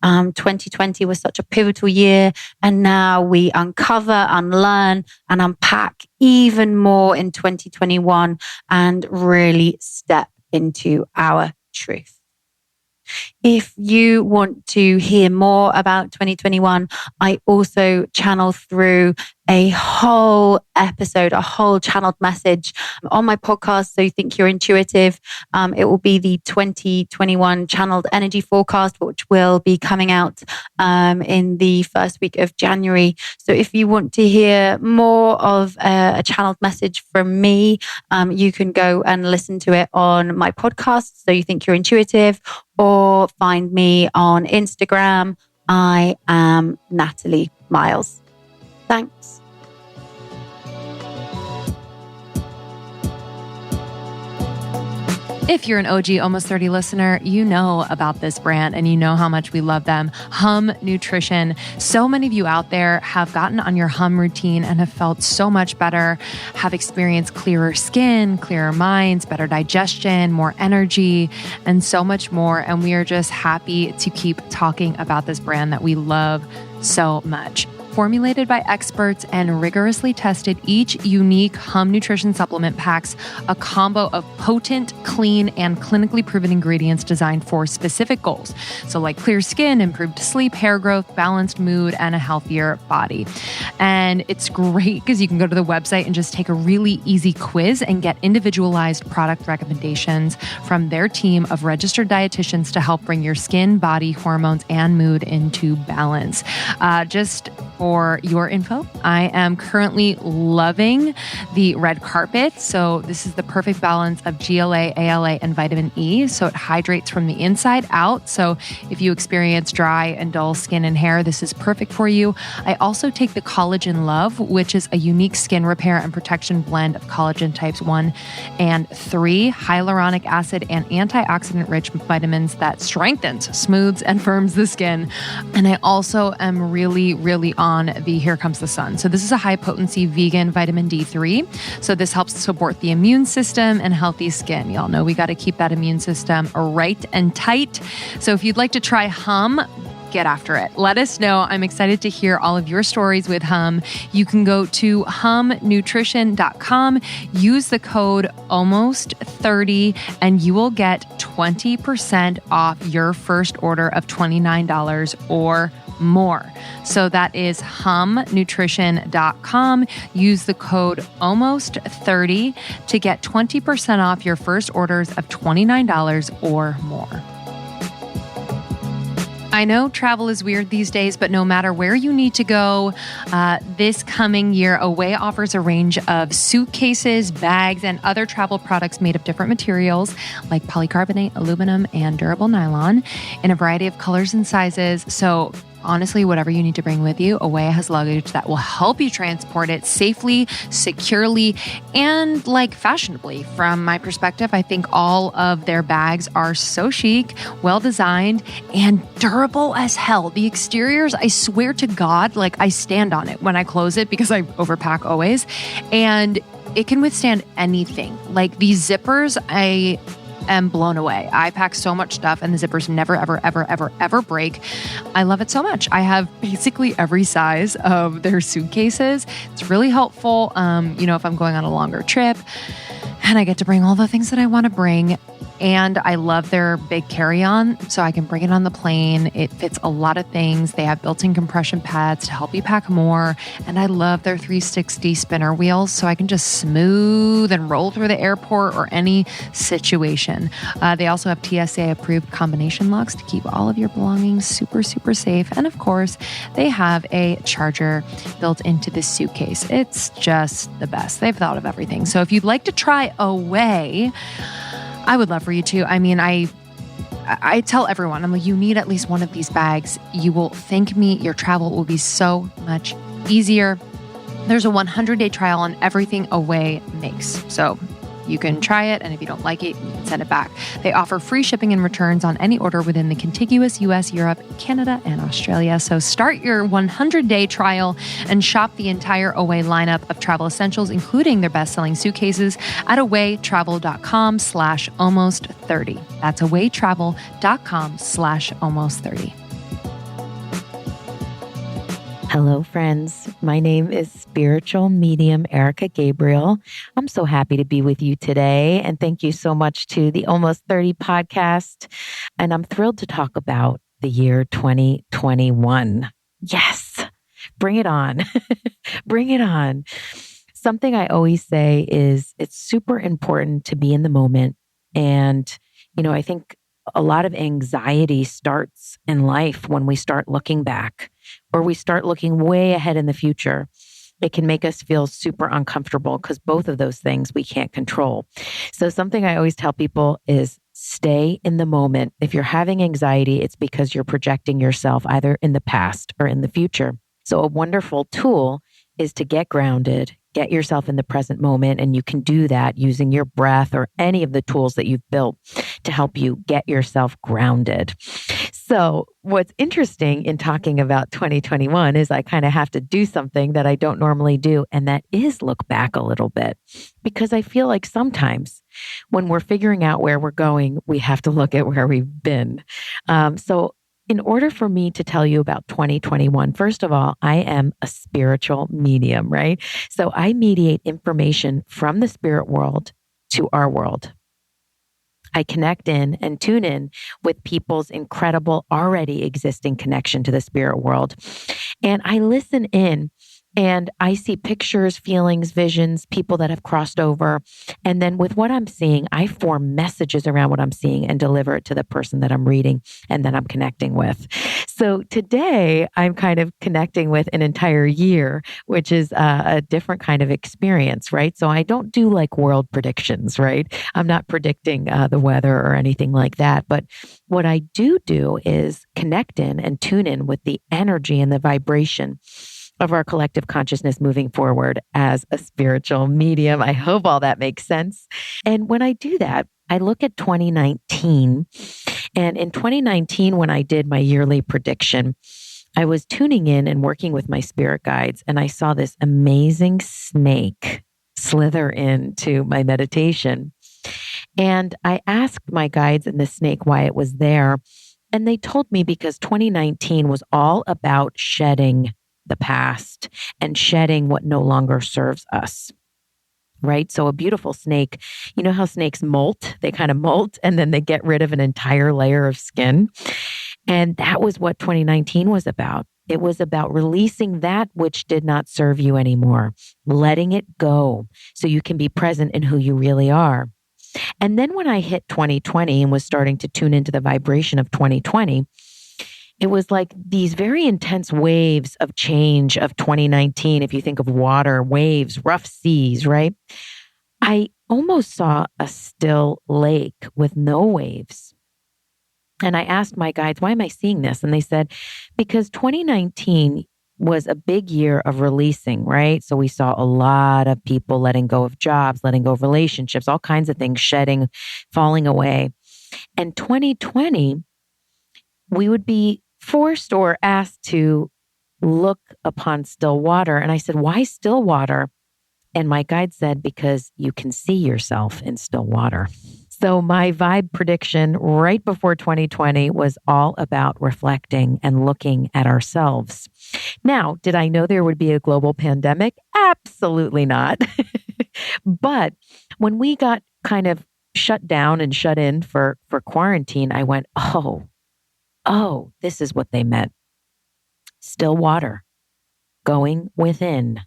2020 was such a pivotal year, and now we uncover, unlearn, and unpack even more in 2021 and really step into our truth. If you want to hear more about 2021, I also channel through a whole episode, a whole channeled message on my podcast. So you think you're intuitive. It will be the 2021 channeled energy forecast, which will be coming out in the first week of January. So if you want to hear more of a channeled message from me, you can go and listen to it on my podcast. So you think you're intuitive, or find me on Instagram. I am Natalie Miles. Thanks. If you're an OG Almost 30 listener, you know about this brand and you know how much we love them. Hum Nutrition. So many of you out there have gotten on your Hum routine and have felt so much better, have experienced clearer skin, clearer minds, better digestion, more energy, and so much more. And we are just happy to keep talking about this brand that we love so much. Formulated by experts and rigorously tested, each unique Hum Nutrition supplement packs a combo of potent, clean, and clinically proven ingredients designed for specific goals. So like clear skin, improved sleep, hair growth, balanced mood, and a healthier body. And it's great because you can go to the website and just take a really easy quiz and get individualized product recommendations from their team of registered dietitians to help bring your skin, body, hormones, and mood into balance. Just for your info, I am currently loving the red carpet. So this is the perfect balance of GLA, ALA, and vitamin E. So it hydrates from the inside out. So if you experience dry and dull skin and hair, this is perfect for you. I also take the Collagen Love, which is a unique skin repair and protection blend of collagen types 1 and 3, hyaluronic acid, and antioxidant-rich vitamins that strengthens, smooths, and firms the skin. And I also am really on the Here Comes the Sun. So this is a high potency vegan vitamin D3. So this helps support the immune system and healthy skin. Y'all know we got to keep that immune system right and tight. So if you'd like to try Hum, get after it. Let us know. I'm excited to hear all of your stories with Hum. You can go to humnutrition.com, use the code ALMOST30, and you will get 20% off your first order of $29 or more. So that is humnutrition.com. Use the code ALMOST30 to get 20% off your first orders of $29 or more. I know travel is weird these days, but no matter where you need to go, this coming year, Away offers a range of suitcases, bags, and other travel products made of different materials like polycarbonate, aluminum, and durable nylon in a variety of colors and sizes. So honestly, whatever you need to bring with you, Away has luggage that will help you transport it safely, securely, and fashionably. From my perspective, I think all of their bags are so chic, well designed, and durable as hell. The exteriors, I swear to God, I stand on it when I close it because I overpack always, and it can withstand anything. These zippers, I am blown away. I pack so much stuff and the zippers never, ever break. I love it so much. I have basically every size of their suitcases. It's really helpful, if I'm going on a longer trip and I get to bring all the things that I want to bring. And I love their big carry-on, so I can bring it on the plane. It fits a lot of things. They have built-in compression pads to help you pack more. And I love their 360 spinner wheels, so I can just smooth and roll through the airport or any situation. They also have TSA-approved combination locks to keep all of your belongings super, super safe. And of course, they have a charger built into the suitcase. It's just the best. They've thought of everything. So if you'd like to try Away, I would love for you to. I mean, I tell everyone, I'm like, you need at least one of these bags. You will thank me. Your travel will be so much easier. There's a 100-day trial on everything Away makes. So you can try it, and if you don't like it, you can send it back. They offer free shipping and returns on any order within the contiguous US, Europe, Canada, and Australia. So start your 100-day trial and shop the entire Away lineup of travel essentials, including their best-selling suitcases, at awaytravel.com/almost30. That's awaytravel.com/almost30. Hello, friends. My name is spiritual medium Erika Gabriel. I'm so happy to be with you today. And thank you so much to the Almost 30 podcast. And I'm thrilled to talk about the year 2021. Yes, bring it on. Bring it on. Something I always say is it's super important to be in the moment. And, I think a lot of anxiety starts in life when we start looking back or we start looking way ahead in the future. It can make us feel super uncomfortable because both of those things we can't control. So something I always tell people is stay in the moment. If you're having anxiety, it's because you're projecting yourself either in the past or in the future. So a wonderful tool is to get grounded, get yourself in the present moment. And you can do that using your breath or any of the tools that you've built to help you get yourself grounded. So what's interesting in talking about 2021 is I kind of have to do something that I don't normally do. And that is look back a little bit, because I feel like sometimes when we're figuring out where we're going, we have to look at where we've been. So in order for me to tell you about 2021, first of all, I am a spiritual medium, right? So I mediate information from the spirit world to our world. I connect in and tune in with people's incredible, already existing connection to the spirit world. And I listen in and I see pictures, feelings, visions, people that have crossed over. And then with what I'm seeing, I form messages around what I'm seeing and deliver it to the person that I'm reading and that I'm connecting with. So today I'm kind of connecting with an entire year, which is a different kind of experience, right? So I don't do like world predictions, right? I'm not predicting the weather or anything like that. But what I do is connect in and tune in with the energy and the vibration of our collective consciousness moving forward as a spiritual medium. I hope all that makes sense. And when I do that, I look at 2019. And in 2019, when I did my yearly prediction, I was tuning in and working with my spirit guides, and I saw this amazing snake slither into my meditation. And I asked my guides and the snake why it was there. And they told me because 2019 was all about shedding the past and shedding what no longer serves us, right? So a beautiful snake, you know how snakes molt? They kind of molt and then they get rid of an entire layer of skin. And that was what 2019 was about. It was about releasing that which did not serve you anymore, letting it go so you can be present in who you really are. And then when I hit 2020 and was starting to tune into the vibration of 2020, it was like these very intense waves of change of 2019. If you think of water, waves, rough seas, right? I almost saw a still lake with no waves. And I asked my guides, why am I seeing this? And they said, because 2019 was a big year of releasing, right? So we saw a lot of people letting go of jobs, letting go of relationships, all kinds of things, shedding, falling away. And 2020, we would be forced or asked to look upon still water. And I said, why still water? And my guide said, because you can see yourself in still water. So my vibe prediction right before 2020 was all about reflecting and looking at ourselves. Now, did I know there would be a global pandemic? Absolutely not. But when we got kind of shut down and shut in for quarantine, I went, oh, this is what they meant. Still water, going within,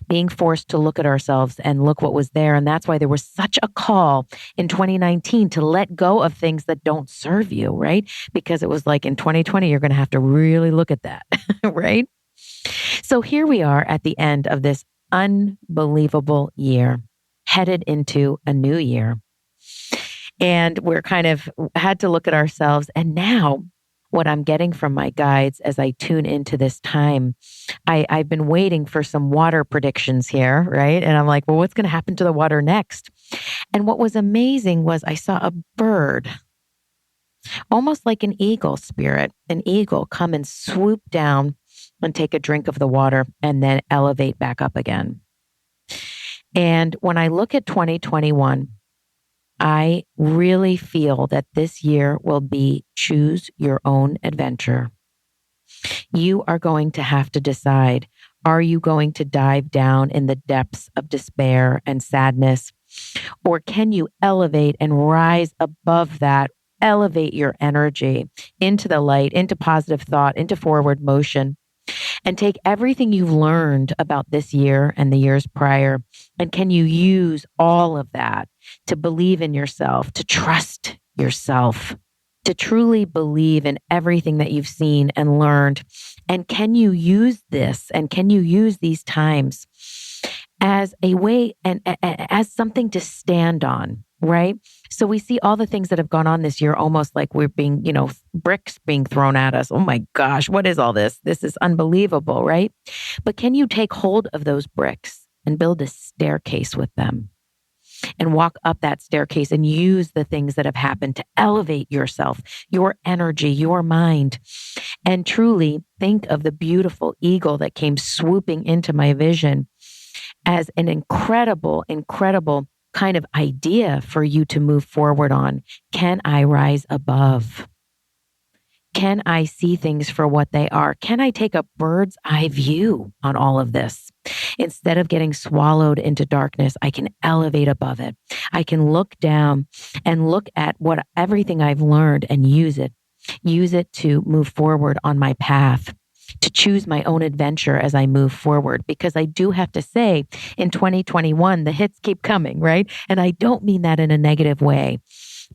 being forced to look at ourselves and look what was there. And that's why there was such a call in 2019 to let go of things that don't serve you, right? Because it was like in 2020, you're going to have to really look at that, right? So here we are at the end of this unbelievable year, headed into a new year. And we're kind of had to look at ourselves. And now what I'm getting from my guides as I tune into this time, I've been waiting for some water predictions here, right? And I'm like, well, what's going to happen to the water next? And what was amazing was I saw a bird, almost like an eagle spirit, an eagle come and swoop down and take a drink of the water and then elevate back up again. And when I look at 2021, I really feel that this year will be choose your own adventure. You are going to have to decide, are you going to dive down in the depths of despair and sadness? Or can you elevate and rise above that, elevate your energy into the light, into positive thought, into forward motion, and take everything you've learned about this year and the years prior, and can you use all of that to believe in yourself, to trust yourself, to truly believe in everything that you've seen and learned? And can you use this and can you use these times as a way and as something to stand on, right? So we see all the things that have gone on this year, almost like we're being, bricks being thrown at us. Oh my gosh, what is all this? This is unbelievable, right? But can you take hold of those bricks and build a staircase with them and walk up that staircase and use the things that have happened to elevate yourself, your energy, your mind, and truly think of the beautiful eagle that came swooping into my vision as an incredible, incredible kind of idea for you to move forward on. Can I rise above? Can I see things for what they are? Can I take a bird's eye view on all of this? Instead of getting swallowed into darkness, I can elevate above it. I can look down and look at what everything I've learned and use it to move forward on my path, to choose my own adventure as I move forward. Because I do have to say, in 2021, the hits keep coming, right? And I don't mean that in a negative way,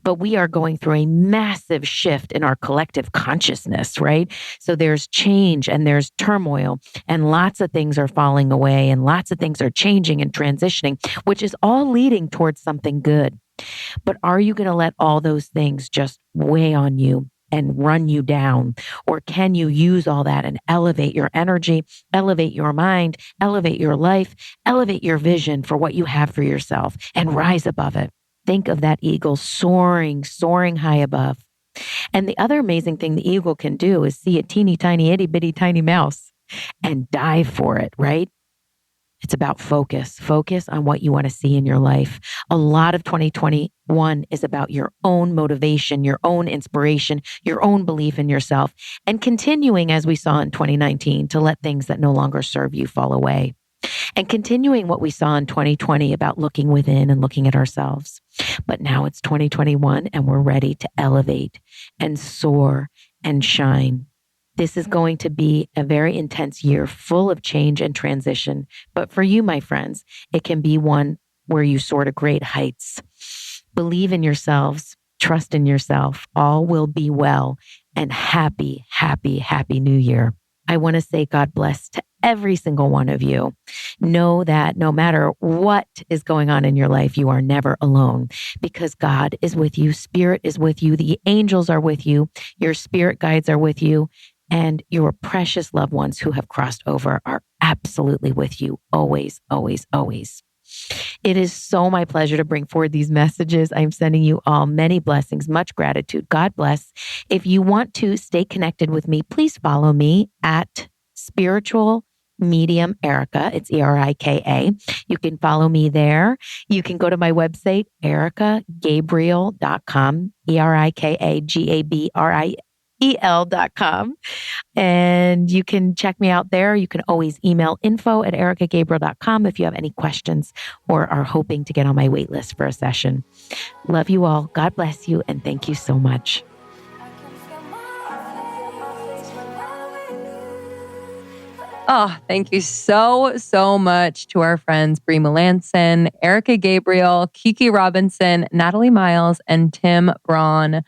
but we are going through a massive shift in our collective consciousness, right? So there's change and there's turmoil and lots of things are falling away and lots of things are changing and transitioning, which is all leading towards something good. But are you going to let all those things just weigh on you and run you down? Or can you use all that and elevate your energy, elevate your mind, elevate your life, elevate your vision for what you have for yourself and rise above it? Think of that eagle soaring high above. And the other amazing thing the eagle can do is see a teeny tiny, itty bitty tiny mouse and dive for it, right? It's about focus on what you want to see in your life. A lot of 2021 is about your own motivation, your own inspiration, your own belief in yourself, and continuing, as we saw in 2019, to let things that no longer serve you fall away. And continuing what we saw in 2020 about looking within and looking at ourselves. But now it's 2021 and we're ready to elevate and soar and shine. This is going to be a very intense year full of change and transition. But for you, my friends, it can be one where you soar to great heights. Believe in yourselves, trust in yourself. All will be well, and happy, happy, happy New Year. I want to say God bless to every single one of you. Know that no matter what is going on in your life, you are never alone because God is with you. Spirit is with you. The angels are with you. Your spirit guides are with you. And your precious loved ones who have crossed over are absolutely with you. Always, always, always. It is so my pleasure to bring forward these messages. I'm sending you all many blessings, much gratitude. God bless. If you want to stay connected with me, please follow me at Spiritual Medium Erika. It's Erika. You can follow me there. You can go to my website, erikagabriel.com, ErikaGabriel. EL.com. And you can check me out there. You can always email info@erikagabriel.com if you have any questions or are hoping to get on my wait list for a session. Love you all. God bless you. And thank you so much. Oh, thank you so much to our friends Bree Melanson, Erika Gabriel, Kiki Robinson, Natalie Miles, and Tim Braun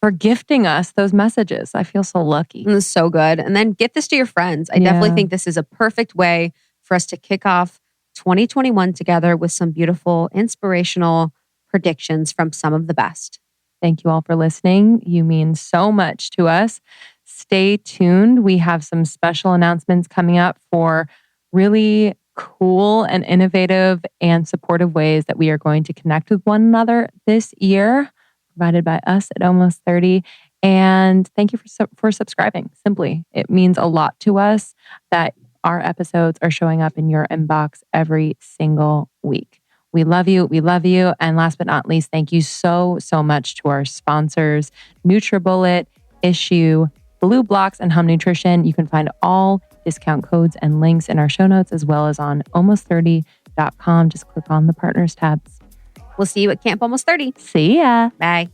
for gifting us those messages. I feel so lucky. It was so good. And then get this to your friends. I definitely think this is a perfect way for us to kick off 2021 together with some beautiful, inspirational predictions from some of the best. Thank you all for listening. You mean so much to us. Stay tuned. We have some special announcements coming up for really cool and innovative and supportive ways that we are going to connect with one another this year, provided by us at Almost 30. And thank you for subscribing. Simply, it means a lot to us that our episodes are showing up in your inbox every single week. We love you. We love you. And last but not least, thank you so much to our sponsors, NutriBullet, Issue, Blue Blocks, and Hum Nutrition. You can find all discount codes and links in our show notes, as well as on almost30.com. Just click on the partners tabs. We'll see you at Camp Almost 30. See ya. Bye.